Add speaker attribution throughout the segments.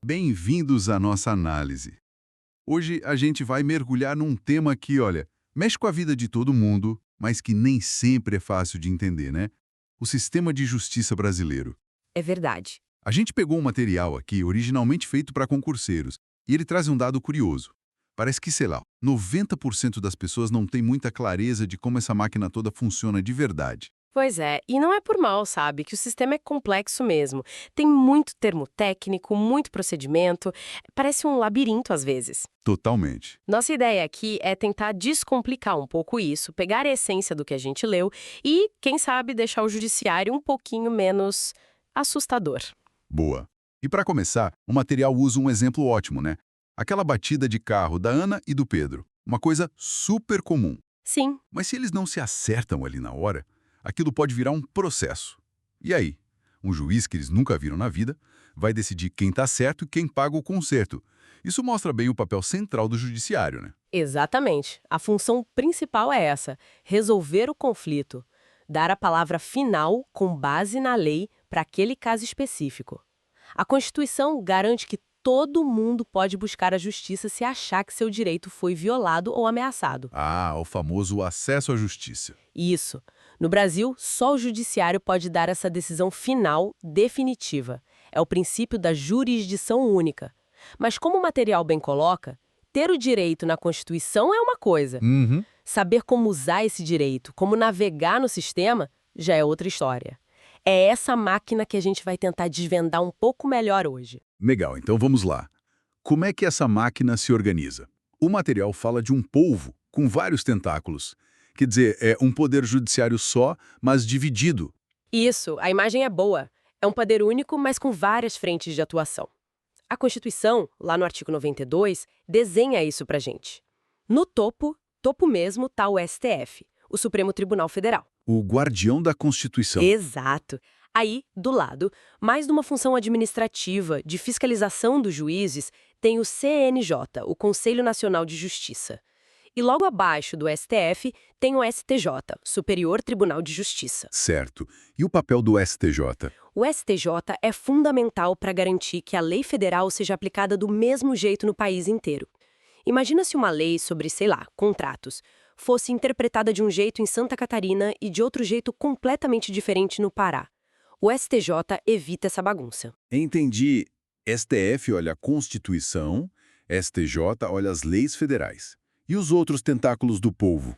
Speaker 1: Bem-vindos à nossa análise. Hoje a gente vai mergulhar num tema que, olha, mexe com a vida de todo mundo, mas que nem sempre é fácil de entender, né? O sistema de justiça brasileiro.
Speaker 2: É verdade.
Speaker 1: A gente pegou um material aqui originalmente feito para concurseiros, e ele traz um dado curioso. Parece que, sei lá, 90% das pessoas não tem muita clareza de como essa máquina toda funciona de verdade.
Speaker 2: Pois é, e não é por mal, sabe, que o sistema é complexo mesmo. Tem muito termo técnico, muito procedimento, parece um labirinto às vezes.
Speaker 1: Totalmente.
Speaker 2: Nossa ideia aqui é tentar descomplicar um pouco isso, pegar a essência do que a gente leu e, quem sabe, deixar o judiciário um pouquinho menos assustador.
Speaker 1: Boa. E para começar, o material usa um exemplo ótimo, né? Aquela batida de carro da Ana e do Pedro. Uma coisa super comum.
Speaker 2: Sim,
Speaker 1: Mas se eles não se acertam ali na hora, aquilo pode virar um processo. E aí? Um juiz que eles nunca viram na vida vai decidir quem está certo e quem paga o conserto. Isso mostra bem o papel central do judiciário, né?
Speaker 2: exatamente. A função principal é essa: resolver o conflito, dar a palavra final com base na lei para aquele caso específico. A Constituição garante que todo mundo pode buscar a justiça se achar que seu direito foi violado ou ameaçado.
Speaker 1: Ah, o famoso acesso à justiça.
Speaker 2: Isso. No Brasil, só o judiciário pode dar essa decisão final, definitiva. É o princípio da jurisdição única. Mas como o material bem coloca, ter o direito na Constituição é uma coisa.
Speaker 1: Uhum.
Speaker 2: Saber como usar esse direito, como navegar no sistema, já é outra história. É essa máquina que a gente vai tentar desvendar um pouco melhor hoje.
Speaker 1: Legal, então vamos lá. Como é que essa máquina se organiza? O material fala de um polvo com vários tentáculos. Quer dizer, é um poder judiciário só, mas dividido.
Speaker 2: Isso, a imagem é boa. É um poder único, mas com várias frentes de atuação. A Constituição, lá no artigo 92, desenha isso pra gente. No topo, topo mesmo, tá o STF, o Supremo Tribunal Federal.
Speaker 1: O guardião da Constituição.
Speaker 2: Exato. Aí, do lado, mais numa função administrativa de fiscalização dos juízes, tem o CNJ, o Conselho Nacional de Justiça. E logo abaixo do STF tem o STJ, Superior Tribunal de Justiça.
Speaker 1: Certo. E o papel do STJ?
Speaker 2: O STJ é fundamental para garantir que a lei federal seja aplicada do mesmo jeito no país inteiro. Imagina se uma lei sobre, sei lá, contratos, fosse interpretada de um jeito em Santa Catarina e de outro jeito completamente diferente no Pará. O STJ evita essa bagunça.
Speaker 1: Entendi. STF olha a Constituição, STJ olha as leis federais. E os outros tentáculos do povo?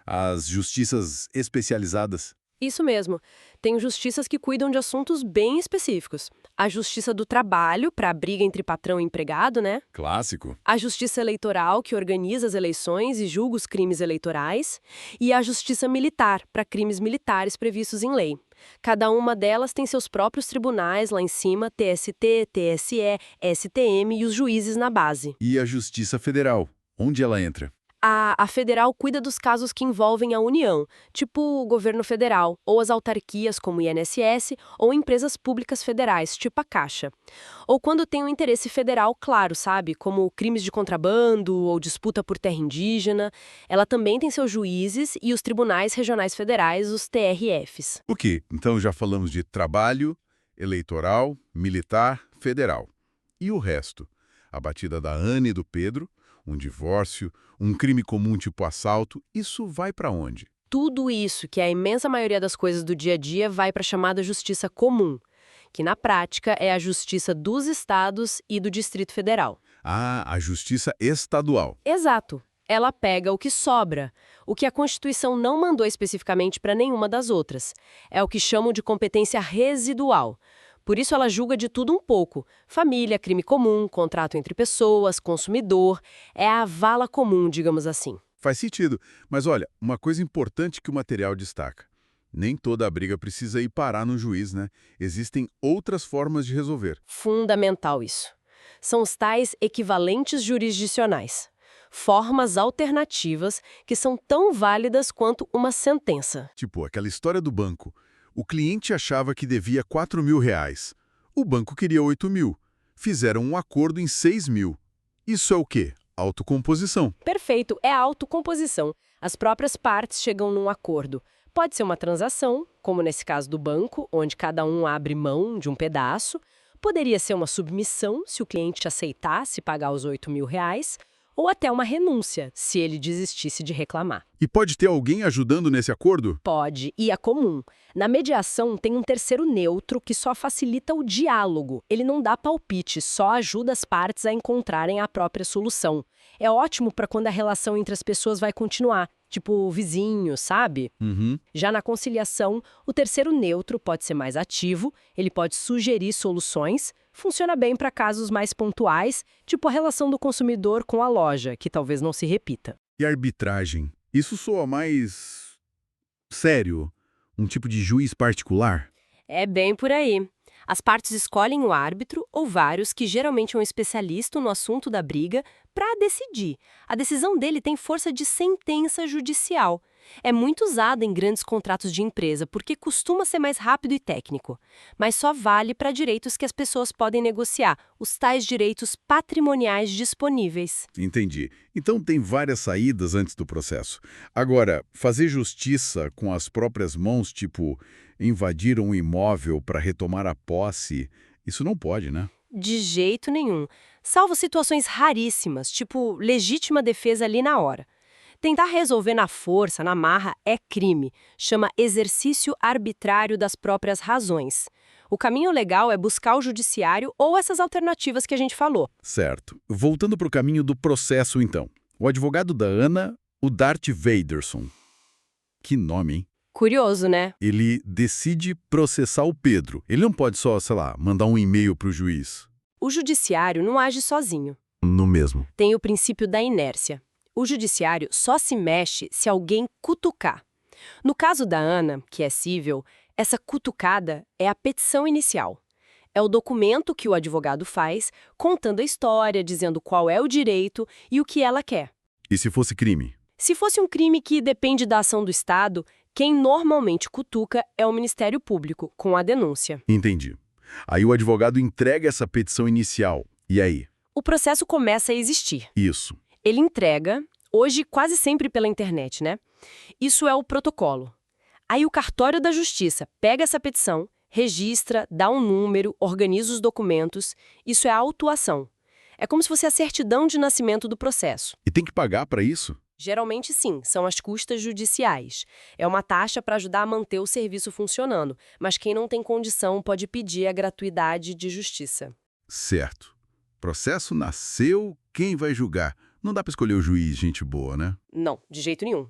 Speaker 1: As justiças especializadas?
Speaker 2: Isso mesmo. Tem justiças que cuidam de assuntos bem específicos. A Justiça do Trabalho, para a briga entre patrão e empregado, né?
Speaker 1: Clássico.
Speaker 2: A Justiça Eleitoral, que organiza as eleições e julga os crimes eleitorais. E a Justiça Militar, para crimes militares previstos em lei. Cada uma delas tem seus próprios tribunais lá em cima, TST, TSE, STM e os juízes na base.
Speaker 1: E a Justiça Federal? Onde ela entra?
Speaker 2: A federal cuida dos casos que envolvem a União, tipo o governo federal, ou as autarquias como o INSS, ou empresas públicas federais, tipo a Caixa. Ou quando tem um interesse federal claro, sabe? Como crimes de contrabando ou disputa por terra indígena. Ela também tem seus juízes e os tribunais regionais federais, os TRFs.
Speaker 1: Ok, então já falamos de trabalho, eleitoral, militar, federal. E o resto? A batida da Ana e do Pedro, um divórcio, um crime comum tipo assalto, isso vai para onde?
Speaker 2: Tudo isso, que é a imensa maioria das coisas do dia a dia, vai para a chamada justiça comum, que na prática é a justiça dos estados e do Distrito Federal.
Speaker 1: Ah, a Justiça Estadual.
Speaker 2: Exato. Ela pega o que sobra, o que a Constituição não mandou especificamente para nenhuma das outras. É o que chamam de competência residual. Por isso ela julga de tudo um pouco. Família, crime comum, contrato entre pessoas, consumidor. É a vala comum, digamos assim.
Speaker 1: Faz sentido, mas olha, uma coisa importante que o material destaca. Nem toda a briga precisa ir parar no juiz, né? Existem outras formas de resolver.
Speaker 2: Fundamental isso. São os tais equivalentes jurisdicionais. Formas alternativas que são tão válidas quanto uma sentença.
Speaker 1: Tipo, aquela história do banco. O cliente achava que devia R$ 4.000. O banco queria 8.000. Fizeram um acordo em 6.000. Isso é o quê? Autocomposição.
Speaker 2: Perfeito, é a autocomposição. As próprias partes chegam num acordo. Pode ser uma transação, como nesse caso do banco, onde cada um abre mão de um pedaço. Poderia ser uma submissão, se o cliente aceitasse pagar os R$ 8.000, ou até uma renúncia, se ele desistisse de reclamar.
Speaker 1: E pode ter alguém ajudando nesse acordo?
Speaker 2: Pode, e é comum. Na mediação, tem um terceiro neutro que só facilita o diálogo. Ele não dá palpite, só ajuda as partes a encontrarem a própria solução. É ótimo para quando a relação entre as pessoas vai continuar, tipo vizinho, sabe?
Speaker 1: Uhum.
Speaker 2: Já na conciliação, o terceiro neutro pode ser mais ativo, ele pode sugerir soluções, funciona bem para casos mais pontuais, tipo a relação do consumidor com a loja, que talvez não se repita.
Speaker 1: E arbitragem? Isso soa mais sério? Um tipo de juiz particular?
Speaker 2: É bem por aí. As partes escolhem o árbitro, ou vários, que geralmente é um especialista no assunto da briga, para decidir. A decisão dele tem força de sentença judicial. É muito usada em grandes contratos de empresa, porque costuma ser mais rápido e técnico. Mas só vale para direitos que as pessoas podem negociar, os tais direitos patrimoniais disponíveis.
Speaker 1: Entendi. Então tem várias saídas antes do processo. Agora, fazer justiça com as próprias mãos, tipo invadir um imóvel para retomar a posse, isso não pode, né?
Speaker 2: De jeito nenhum. Salvo situações raríssimas, tipo legítima defesa ali na hora. Tentar resolver na força, na marra, é crime. Chama exercício arbitrário das próprias razões. O caminho legal é buscar o judiciário ou essas alternativas que a gente falou.
Speaker 1: Certo. Voltando para o caminho do processo, então. O advogado da Ana, o Darth Vaderson. Que nome, hein?
Speaker 2: Curioso, né?
Speaker 1: Ele decide processar o Pedro. Ele não pode só, sei lá, mandar um e-mail para o juiz.
Speaker 2: O judiciário não age sozinho.
Speaker 1: No mesmo.
Speaker 2: Tem o princípio da inércia. O judiciário só se mexe se alguém cutucar. No caso da Ana, que é cível, essa cutucada é a petição inicial. É o documento que o advogado faz, contando a história, dizendo qual é o direito e o que ela quer.
Speaker 1: E se fosse crime?
Speaker 2: Se fosse um crime que depende da ação do Estado, quem normalmente cutuca é o Ministério Público, com a denúncia.
Speaker 1: Entendi. Aí o advogado entrega essa petição inicial. E aí?
Speaker 2: O processo começa a existir.
Speaker 1: Isso.
Speaker 2: Ele entrega, hoje quase sempre pela internet, né? Isso é o protocolo. Aí o cartório da Justiça pega essa petição, registra, dá um número, organiza os documentos. Isso é a autuação. É como se fosse a certidão de nascimento do processo.
Speaker 1: E tem que pagar para isso?
Speaker 2: Geralmente sim, são as custas judiciais. É uma taxa para ajudar a manter o serviço funcionando, mas quem não tem condição pode pedir a gratuidade de justiça.
Speaker 1: Certo. Processo nasceu, quem vai julgar? Não dá para escolher o juiz, gente boa, né?
Speaker 2: Não, de jeito nenhum.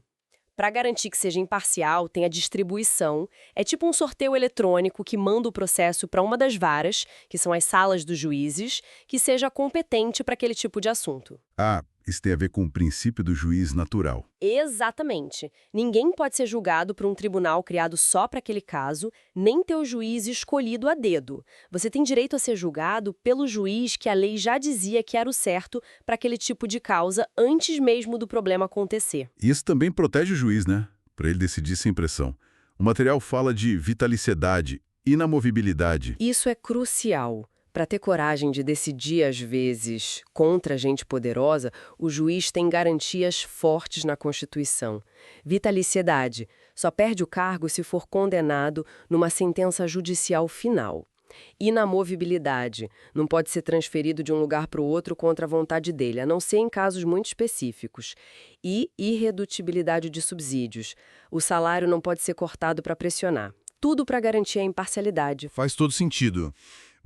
Speaker 2: Para garantir que seja imparcial, tem a distribuição. É tipo um sorteio eletrônico que manda o processo para uma das varas, que são as salas dos juízes, que seja competente para aquele tipo de assunto.
Speaker 1: Ah, isso tem a ver com o princípio do juiz natural.
Speaker 2: Exatamente. Ninguém pode ser julgado por um tribunal criado só para aquele caso, nem ter o juiz escolhido a dedo. Você tem direito a ser julgado pelo juiz que a lei já dizia que era o certo para aquele tipo de causa antes mesmo do problema acontecer.
Speaker 1: Isso também protege o juiz, né? Para ele decidir sem pressão. O material fala de vitaliciedade, inamovibilidade.
Speaker 2: Isso é crucial. Para ter coragem de decidir, às vezes, contra gente poderosa, o juiz tem garantias fortes na Constituição. Vitaliciedade. Só perde o cargo se for condenado numa sentença judicial final. Inamovibilidade. Não pode ser transferido de um lugar para o outro contra a vontade dele, a não ser em casos muito específicos. E irredutibilidade de subsídios. O salário não pode ser cortado para pressionar. Tudo para garantir a imparcialidade.
Speaker 3: Faz todo sentido.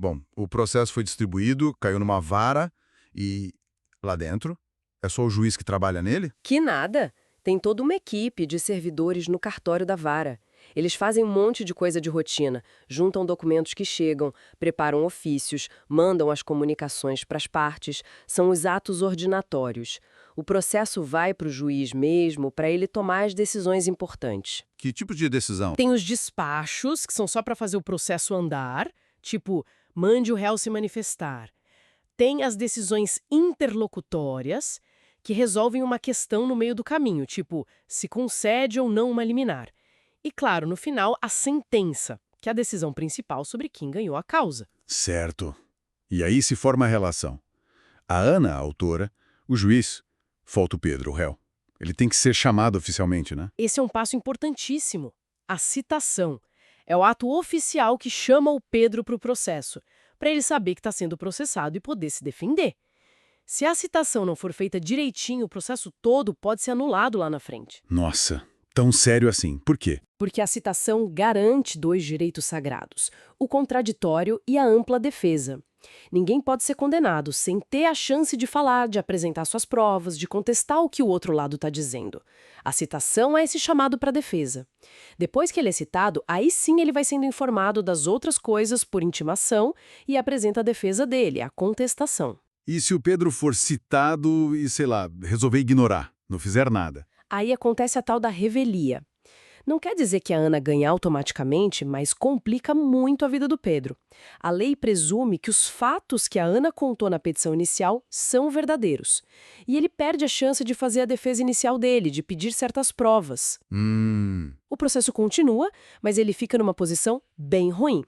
Speaker 3: Bom, o processo foi distribuído, caiu numa vara e lá dentro é só o juiz que trabalha nele?
Speaker 2: Que nada! Tem toda uma equipe de servidores no cartório da vara. Eles fazem um monte de coisa de rotina, juntam documentos que chegam, preparam ofícios, mandam as comunicações para as partes, são os atos ordinatórios. O processo vai para o juiz mesmo para ele tomar as decisões importantes.
Speaker 3: Que tipo de decisão?
Speaker 4: Tem os despachos, que são só para fazer o processo andar, tipo, mande o réu se manifestar. Tem as decisões interlocutórias, que resolvem uma questão no meio do caminho, tipo, se concede ou não uma liminar. E, claro, no final, a sentença, que é a decisão principal sobre quem ganhou a causa.
Speaker 1: Certo. E aí se forma a relação. A Ana, a autora, o juiz, falta o Pedro, o réu. Ele tem que ser chamado oficialmente, né?
Speaker 4: Esse é um passo importantíssimo. A citação. É o ato oficial que chama o Pedro para o processo. para ele saber que está sendo processado e poder se defender. Se a citação não for feita direitinho, o processo todo pode ser anulado lá na frente.
Speaker 1: Nossa, tão sério assim. Por quê?
Speaker 2: Porque a citação garante dois direitos sagrados: o contraditório e a ampla defesa. Ninguém pode ser condenado sem ter a chance de falar, de apresentar suas provas, de contestar o que o outro lado está dizendo. A citação é esse chamado para a defesa. Depois que ele é citado, aí sim ele vai sendo informado das outras coisas por intimação e apresenta a defesa dele, a contestação.
Speaker 1: E se o Pedro for citado e, sei lá, resolver ignorar, não fizer nada?
Speaker 2: Aí acontece a tal da revelia. Não quer dizer que a Ana ganha automaticamente, mas complica muito a vida do Pedro. A lei presume que os fatos que a Ana contou na petição inicial são verdadeiros. E ele perde a chance de fazer a defesa inicial dele, de pedir certas provas. O processo continua, mas ele fica numa posição bem ruim.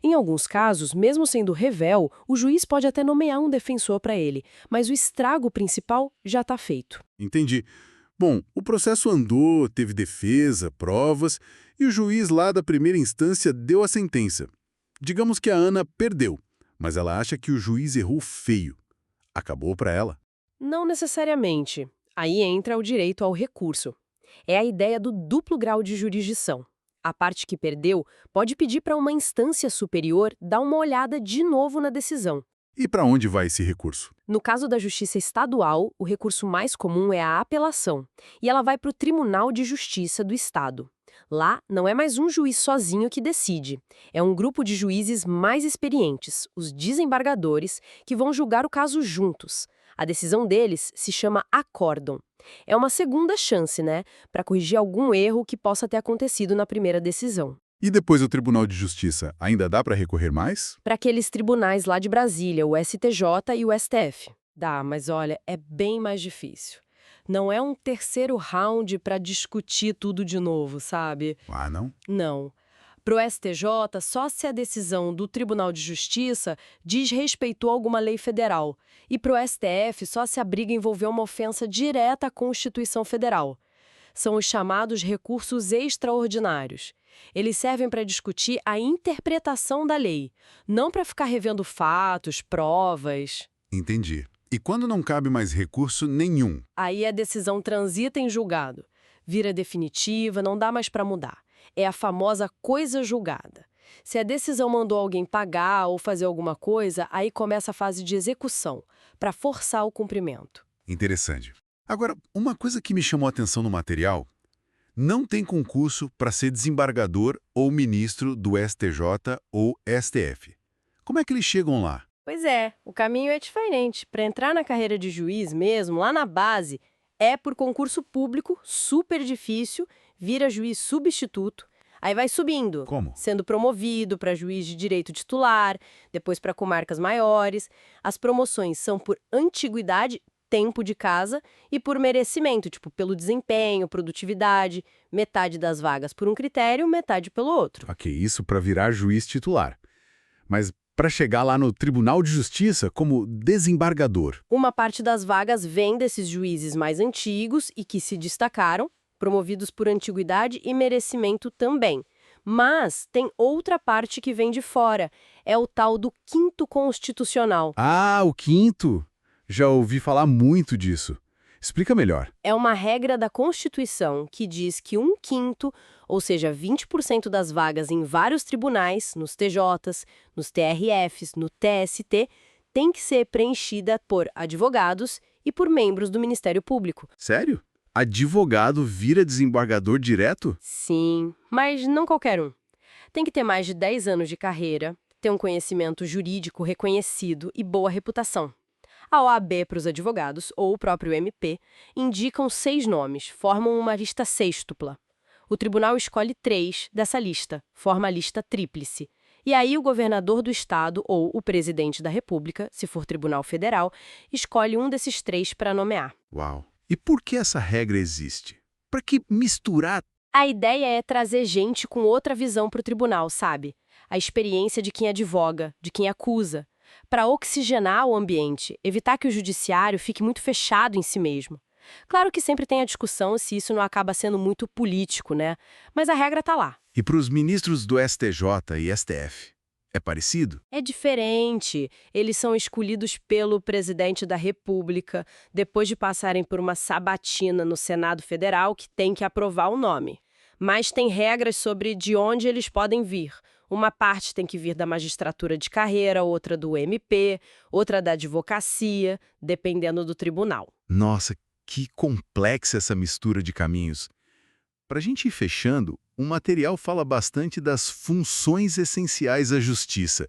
Speaker 2: Em alguns casos, mesmo sendo rével, o juiz pode até nomear um defensor para ele, mas o estrago principal já está feito.
Speaker 1: Entendi. Bom, o processo andou, teve defesa, provas, e o juiz lá da primeira instância deu a sentença. Digamos que a Ana perdeu, mas ela acha que o juiz errou feio. Acabou para ela.
Speaker 2: Não necessariamente. Aí entra o direito ao recurso. É a ideia do duplo grau de jurisdição. A parte que perdeu pode pedir para uma instância superior dar uma olhada de novo na decisão.
Speaker 1: E para onde vai esse recurso?
Speaker 2: No caso da Justiça Estadual, o recurso mais comum é a apelação, e ela vai para o Tribunal de Justiça do Estado. Lá, não é mais um juiz sozinho que decide. É um grupo de juízes mais experientes, os desembargadores, que vão julgar o caso juntos. A decisão deles se chama acórdão. É uma segunda chance, né, para corrigir algum erro que possa ter acontecido na primeira decisão.
Speaker 1: E depois o Tribunal de Justiça, ainda dá para recorrer mais?
Speaker 2: Para aqueles tribunais lá de Brasília, o STJ e o STF. Dá, mas olha, é bem mais difícil. Não é um terceiro round para discutir tudo de novo, sabe?
Speaker 1: Ah, não?
Speaker 2: Não. Para o STJ, só se a decisão do Tribunal de Justiça diz respeito a alguma lei federal. E para o STF, só se a briga envolver uma ofensa direta à Constituição Federal. São os chamados recursos extraordinários. Eles servem para discutir a interpretação da lei, não para ficar revendo fatos, provas.
Speaker 1: Entendi. E quando não cabe mais recurso nenhum?
Speaker 2: Aí a decisão transita em julgado. Vira definitiva, não dá mais para mudar. É a famosa coisa julgada. Se a decisão mandou alguém pagar ou fazer alguma coisa, aí começa a fase de execução, para forçar o cumprimento.
Speaker 1: Interessante. Agora, uma coisa que me chamou a atenção no material: não tem concurso para ser desembargador ou ministro do STJ ou STF. Como é que eles chegam lá?
Speaker 2: Pois é, o caminho é diferente. Para entrar na carreira de juiz mesmo, lá na base, é por concurso público, super difícil, vira juiz substituto, aí vai subindo.
Speaker 1: Como?
Speaker 2: Sendo promovido para juiz de direito titular, depois para comarcas maiores. As promoções são por antiguidade, tempo de casa, e por merecimento, tipo pelo desempenho, produtividade, metade das vagas por um critério, metade pelo outro.
Speaker 1: Ok, isso para virar juiz titular. Mas para chegar lá no Tribunal de Justiça como desembargador?
Speaker 2: Uma parte das vagas vem desses juízes mais antigos e que se destacaram, promovidos por antiguidade e merecimento também. Mas tem outra parte que vem de fora, é o tal do quinto constitucional.
Speaker 1: Ah, o quinto! Já ouvi falar muito disso. Explica melhor.
Speaker 2: É uma regra da Constituição que diz que 1/5, ou seja, 20% das vagas em vários tribunais, nos TJs, nos TRFs, no TST, tem que ser preenchida por advogados e por membros do Ministério Público.
Speaker 1: Sério? Advogado vira desembargador direto?
Speaker 2: Sim, mas não qualquer um. Tem que ter mais de 10 anos de carreira, ter um conhecimento jurídico reconhecido e boa reputação. A OAB para os advogados, ou o próprio MP, indicam 6 nomes, formam uma lista sêxtupla. O tribunal escolhe 3 dessa lista, forma a lista tríplice. E aí o governador do estado, ou o presidente da república, se for tribunal federal, escolhe um desses 3 para nomear.
Speaker 1: Uau! E por que essa regra existe? Para que misturar?
Speaker 2: A ideia é trazer gente com outra visão para o tribunal, sabe? A experiência de quem advoga, de quem acusa. Para oxigenar o ambiente, evitar que o judiciário fique muito fechado em si mesmo. Claro que sempre tem a discussão se isso não acaba sendo muito político, né? Mas a regra tá lá.
Speaker 1: E para os ministros do STJ e STF?
Speaker 3: É parecido?
Speaker 2: É diferente. Eles são escolhidos pelo presidente da República, depois de passarem por uma sabatina no Senado Federal, que tem que aprovar o nome. Mas tem regras sobre de onde eles podem vir. Uma parte tem que vir da magistratura de carreira, outra do MP, outra da advocacia, dependendo do tribunal.
Speaker 3: Nossa, que complexa essa mistura de caminhos. Para a gente ir fechando, o material fala bastante das funções essenciais à justiça.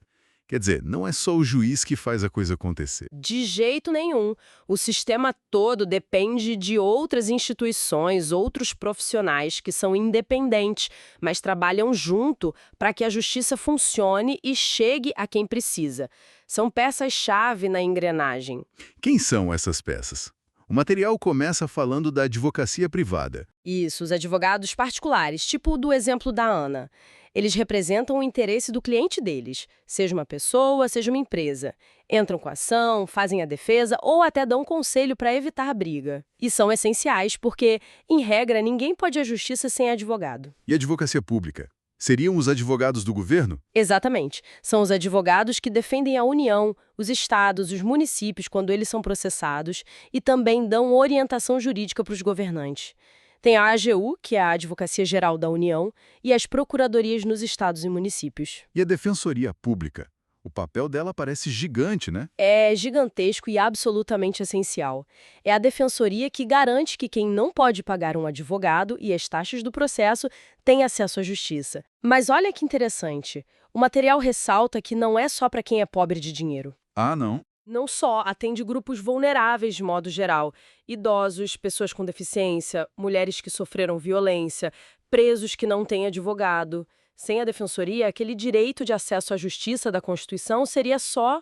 Speaker 3: Quer dizer, não é só o juiz que faz a coisa acontecer.
Speaker 2: De jeito nenhum. O sistema todo depende de outras instituições, outros profissionais que são independentes, mas trabalham junto para que a justiça funcione e chegue a quem precisa. São peças-chave na engrenagem.
Speaker 3: Quem são essas peças? O material começa falando da advocacia privada.
Speaker 2: Isso, os advogados particulares, tipo o do exemplo da Ana. Eles representam o interesse do cliente deles, seja uma pessoa, seja uma empresa. Entram com ação, fazem a defesa ou até dão conselho para evitar a briga. E são essenciais porque, em regra, ninguém pode ir à justiça sem advogado.
Speaker 3: E advocacia pública? Seriam os advogados do governo?
Speaker 2: Exatamente. São os advogados que defendem a União, os estados, os municípios quando eles são processados e também dão orientação jurídica para os governantes. Tem a AGU, que é a Advocacia Geral da União, e as procuradorias nos estados e municípios.
Speaker 3: E a defensoria pública? O papel dela parece gigante, né?
Speaker 2: É gigantesco e absolutamente essencial. É a defensoria que garante que quem não pode pagar um advogado e as taxas do processo tem acesso à justiça. Mas olha que interessante. O material ressalta que não é só para quem é pobre de dinheiro.
Speaker 3: Ah, não.
Speaker 2: Não só atende grupos vulneráveis de modo geral, idosos, pessoas com deficiência, mulheres que sofreram violência, presos que não têm advogado. Sem a defensoria, aquele direito de acesso à justiça da Constituição seria só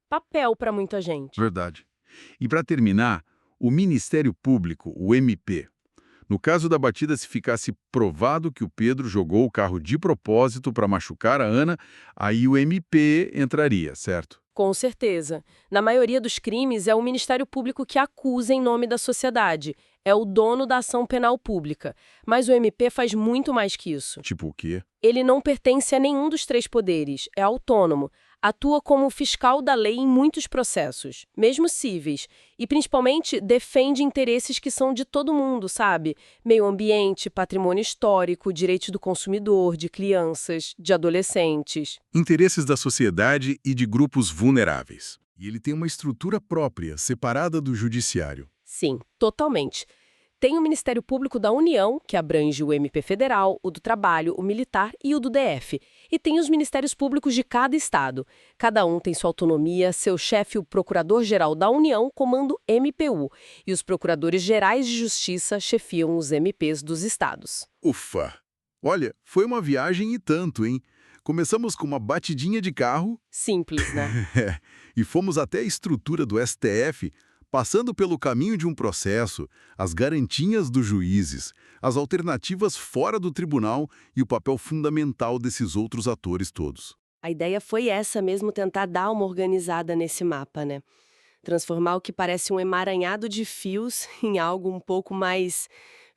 Speaker 2: papel para muita gente.
Speaker 3: Verdade. E para terminar, o Ministério Público, o MP. No caso da batida, se ficasse provado que o Pedro jogou o carro de propósito para machucar a Ana, aí o MP entraria, certo?
Speaker 2: Com certeza. Na maioria dos crimes, é o Ministério Público que acusa em nome da sociedade. É o dono da ação penal pública. Mas o MP faz muito mais que isso.
Speaker 3: Tipo o quê?
Speaker 2: Ele não pertence a nenhum dos três poderes, é autônomo. Atua como fiscal da lei em muitos processos, mesmo cíveis, e principalmente defende interesses que são de todo mundo, sabe? Meio ambiente, patrimônio histórico, direitos do consumidor, de crianças, de adolescentes.
Speaker 3: Interesses da sociedade e de grupos vulneráveis. E ele tem uma estrutura própria, separada do judiciário.
Speaker 2: Sim, totalmente. Tem o Ministério Público da União, que abrange o MP Federal, o do Trabalho, o Militar e o do DF. E tem os Ministérios Públicos de cada estado. Cada um tem sua autonomia, seu chefe, o Procurador-Geral da União, comanda o MPU. E os Procuradores Gerais de Justiça chefiam os MPs dos estados.
Speaker 3: Ufa! Olha, foi uma viagem e tanto, hein? Começamos com uma batidinha de carro
Speaker 2: Simples, né?
Speaker 3: e fomos até a estrutura do STF, passando pelo caminho de um processo, as garantias dos juízes, as alternativas fora do tribunal e o papel fundamental desses outros atores todos.
Speaker 2: A ideia foi essa mesmo, tentar dar uma organizada nesse mapa, né? Transformar o que parece um emaranhado de fios em algo um pouco mais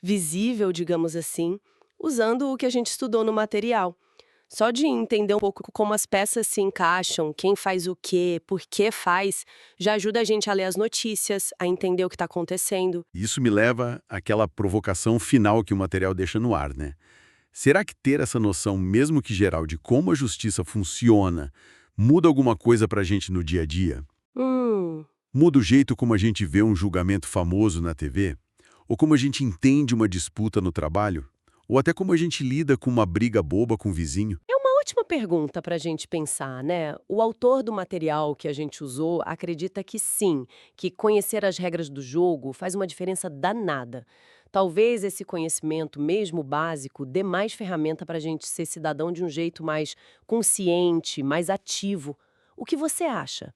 Speaker 2: visível, digamos assim, usando o que a gente estudou no material. Só de entender um pouco como as peças se encaixam, quem faz o quê, por que faz, já ajuda a gente a ler as notícias, a entender o que está acontecendo.
Speaker 3: Isso me leva àquela provocação final que o material deixa no ar, né? Será que ter essa noção, mesmo que geral, de como a justiça funciona, muda alguma coisa pra gente no dia a dia? Muda o jeito como a gente vê um julgamento famoso na TV? Ou como a gente entende uma disputa no trabalho? Ou até como a gente lida com uma briga boba com o vizinho?
Speaker 2: É uma ótima pergunta para a gente pensar, né? O autor do material que a gente usou acredita que sim, que conhecer as regras do jogo faz uma diferença danada. Talvez esse conhecimento, mesmo básico, dê mais ferramenta para a gente ser cidadão de um jeito mais consciente, mais ativo. O que você acha?